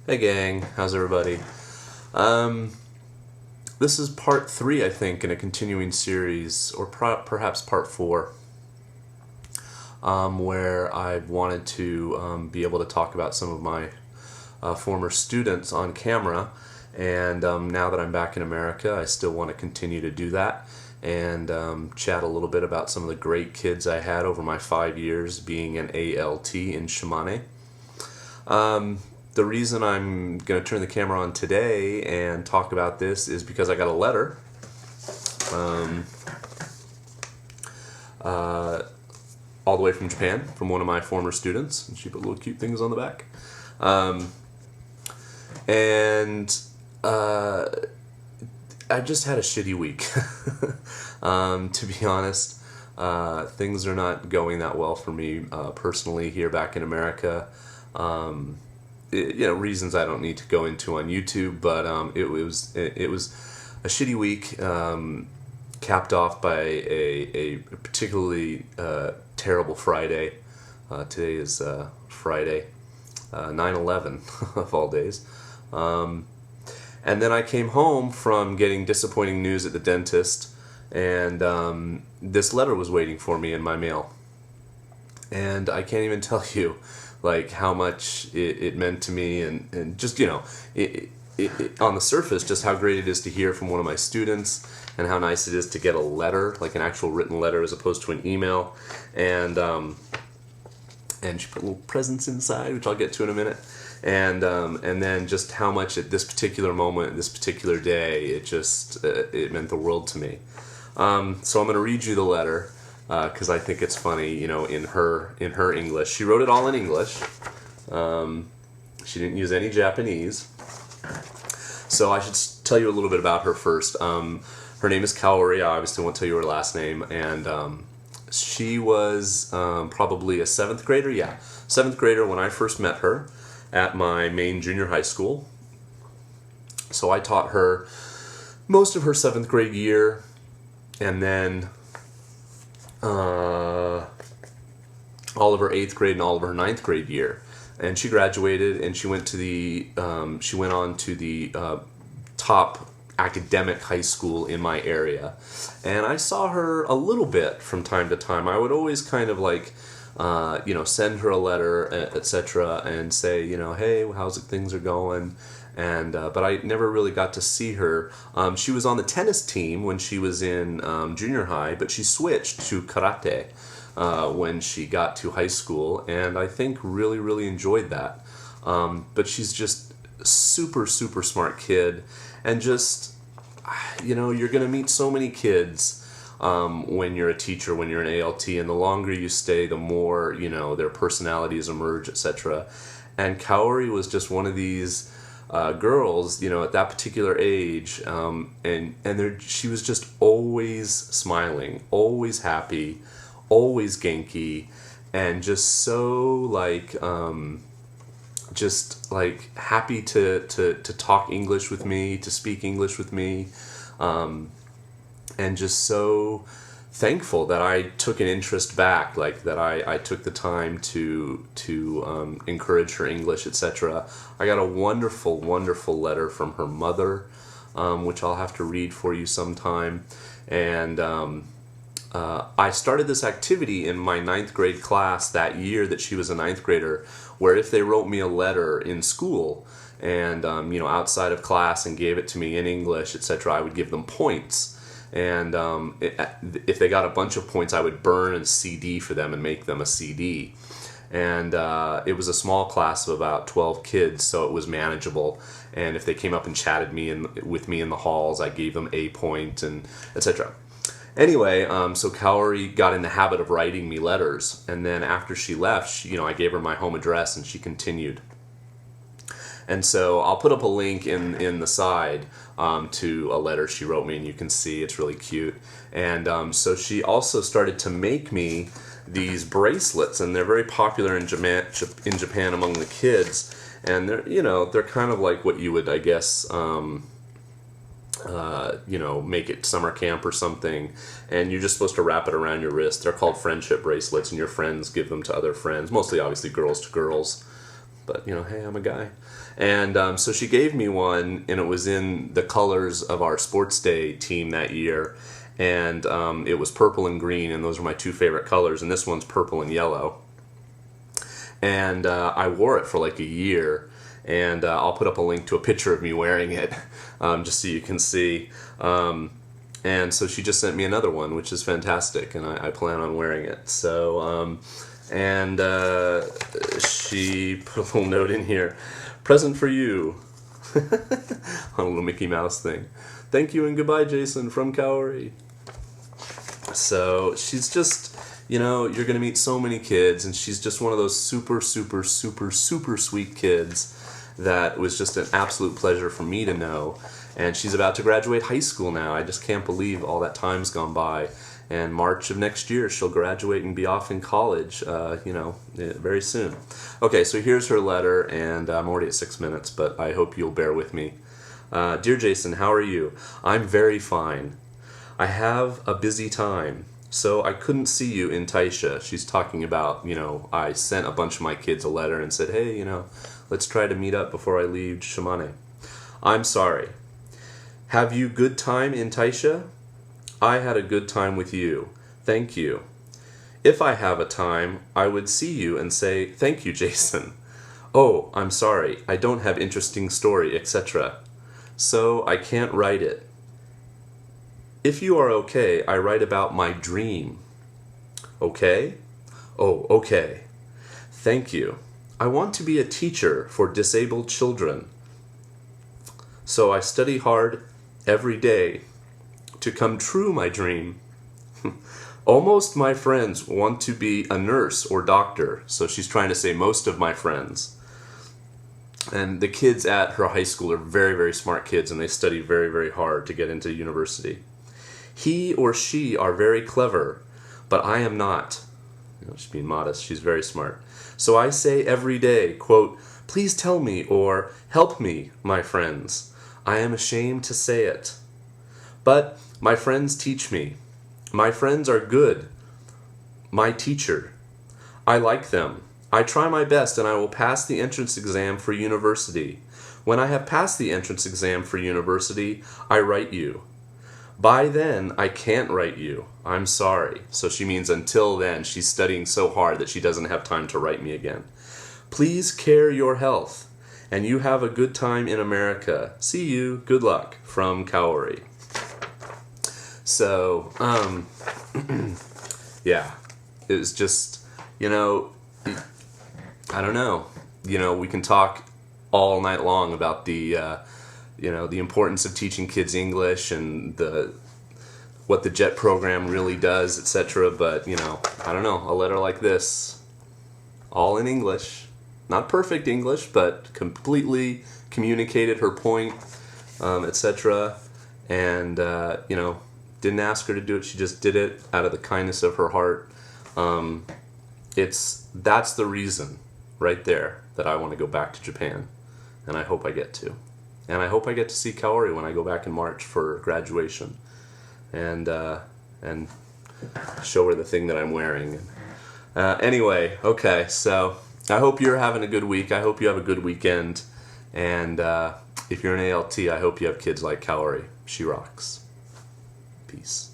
Hey gang, how's everybody? This is part 3, I think, in a continuing series, or perhaps part 4, where I wanted to be able to talk about some of my former students on camera, and now that I'm back in America, I still want to continue to do that, and chat a little bit about some of the great kids I had over my 5 years being an ALT in Shimane. The reason I'm going to turn the camera on today and talk about this is because I got a letter all the way from Japan from one of my former students, and she put little cute things on the back. I just had a shitty week. To be honest, things are not going that well for me personally here back in America. Reasons I don't need to go into on YouTube, but it was a shitty week, capped off by a particularly terrible Friday. Today is Friday, 9/11 of all days. And then I came home from getting disappointing news at the dentist, and this letter was waiting for me in my mail. And I can't even tell you like how much it meant to me, and just, on the surface, just how great it is to hear from one of my students, and how nice it is to get a letter, like an actual written letter as opposed to an email. And she put little presents inside, which I'll get to in a minute. And then just how much at this particular moment, this particular day, it meant the world to me. So I'm going to read you the letter, because I think it's funny, in her English. She wrote it all in English. She didn't use any Japanese. So I should tell you a little bit about her first. Her name is Kaori. I obviously won't tell you her last name. And she was probably a 7th grader. Yeah, 7th grader when I first met her at my main junior high school. So I taught her most of her 7th grade year, and then all of her 8th grade and all of her 9th grade year. And she graduated, and she went on to the top academic high school in my area. And I saw her a little bit from time to time. I would always kind of like send her a letter, etc., and say, hey, how's it, things are going? And but I never really got to see her. She was on the tennis team when she was in junior high, but she switched to karate when she got to high school, and I think really, really enjoyed that. But she's just super, super smart kid, and just, you're going to meet so many kids when you're a teacher, when you're an ALT, and the longer you stay, the more, their personalities emerge, etc. And Kaori was just one of these girls, at that particular age, and she was just always smiling, always happy, always Genki, and just so happy to talk English with me, to speak English with me, and just so thankful that I took an interest back, like that I took the time to encourage her English, etc. I got a wonderful, wonderful letter from her mother, which I'll have to read for you sometime. And I started this activity in my 9th grade class that year that she was a 9th grader, where if they wrote me a letter in school and outside of class and gave it to me in English, etc., I would give them points. And if they got a bunch of points, I would burn a CD for them and make them a CD. And it was a small class of about 12 kids, so it was manageable. And if they came up and chatted with me in the halls, I gave them a point, and etc. Anyway, so Kaori got in the habit of writing me letters. And then after she left, I gave her my home address, and she continued. And so I'll put up a link in the side to a letter she wrote me, and you can see it's really cute. And so she also started to make me these bracelets, and they're very popular in Japan among the kids. And they're kind of like what you would, I guess, make it summer camp or something, and you're just supposed to wrap it around your wrist. They're called friendship bracelets, and your friends give them to other friends, mostly obviously girls to girls. but hey, I'm a guy. And so she gave me one, and it was in the colors of our sports day team that year. And it was purple and green, and those are my two favorite colors. And this one's purple and yellow. And I wore it for like a year. And I'll put up a link to a picture of me wearing it, just so you can see. And so she just sent me another one, which is fantastic, and I plan on wearing it. So, she put a little note in here. Present for you. On a little Mickey Mouse thing. Thank you and goodbye, Jason, from Kaori. So she's just, you're going to meet so many kids, and she's just one of those super, super, super, super sweet kids that was just an absolute pleasure for me to know. And she's about to graduate high school now. I just can't believe all that time's gone by. And March of next year, she'll graduate and be off in college, very soon. Okay, so here's her letter, and I'm already at 6 minutes, but I hope you'll bear with me. Dear Jason, how are you? I'm very fine. I have a busy time, so I couldn't see you in Taisha. She's talking about, I sent a bunch of my kids a letter and said, hey, let's try to meet up before I leave Shimane. I'm sorry. Have you good time in Taisha? I had a good time with you. Thank you. If I have a time, I would see you and say, thank you, Jason. Oh, I'm sorry. I don't have interesting story, etc. So I can't write it. If you are okay, I write about my dream. Okay? Oh, okay. Thank you. I want to be a teacher for disabled children. So I study hard every day to come true my dream. Almost my friends want to be a nurse or doctor. So she's trying to say most of my friends. And the kids at her high school are very, very smart kids, and they study very, very hard to get into university. He or she are very clever, but I am not. She's being modest. She's very smart. So I say every day, quote, please tell me or help me, my friends. I am ashamed to say it. But my friends teach me. My friends are good. My teacher. I like them. I try my best, and I will pass the entrance exam for university. When I have passed the entrance exam for university, I write you. By then, I can't write you. I'm sorry. So she means until then, she's studying so hard that she doesn't have time to write me again. Please care your health, and you have a good time in America. See you. Good luck. From Kaori. So, yeah, it was just, I don't know. We can talk all night long about the importance of teaching kids English and what the JET program really does, etc. But, I don't know, a letter like this, all in English, not perfect English, but completely communicated her point, etc. And, didn't ask her to do it, she just did it out of the kindness of her heart. That's the reason, right there, that I want to go back to Japan. And I hope I get to. And I hope I get to see Kaori when I go back in March for graduation, and show her the thing that I'm wearing. Anyway, okay, so I hope you're having a good week. I hope you have a good weekend. And if you're an ALT, I hope you have kids like Kaori. She rocks. Peace.